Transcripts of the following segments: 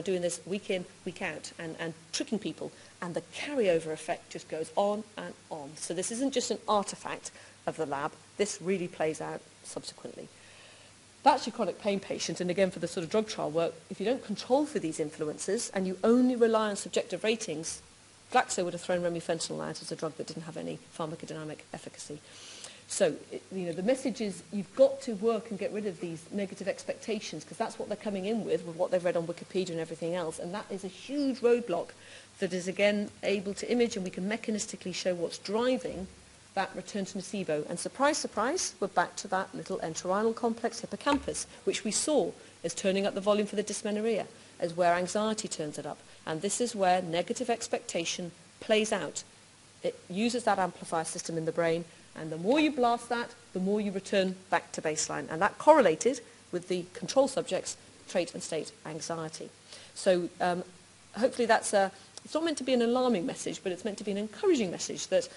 doing this week in, week out, and tricking people, and the carryover effect just goes on and on. So this isn't just an artefact of the lab, this really plays out subsequently. That's your chronic pain patient, and again for the sort of drug trial work, if you don't control for these influences and you only rely on subjective ratings, Glaxo would have thrown remifentanil out as a drug that didn't have any pharmacodynamic efficacy. So, the message is you've got to work and get rid of these negative expectations, because that's what they're coming in with what they've read on Wikipedia and everything else, and that is a huge roadblock that is again able to image, and we can mechanistically show what's driving that return to nocebo. And surprise, surprise, we're back to that little entorhinal complex hippocampus, which we saw as turning up the volume for the dysmenorrhea, as where anxiety turns it up. And this is where negative expectation plays out. It uses that amplifier system in the brain, and the more you blast that, the more you return back to baseline. And that correlated with the control subjects' trait and state anxiety. So hopefully that's it's not meant to be an alarming message, but it's meant to be an encouraging message that,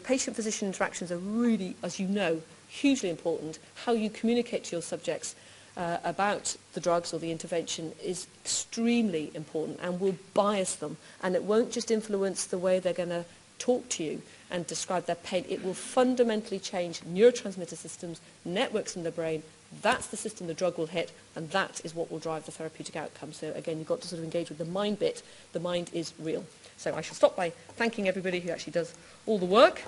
patient-physician interactions are really, as you know, hugely important. How you communicate to your subjects about the drugs or the intervention is extremely important and will bias them. And it won't just influence the way they're going to talk to you and describe their pain. It will fundamentally change neurotransmitter systems, networks in the brain. That's the system the drug will hit, and that is what will drive the therapeutic outcome. So again, you've got to sort of engage with the mind bit. The mind is real. So I shall stop by thanking everybody who actually does all the work.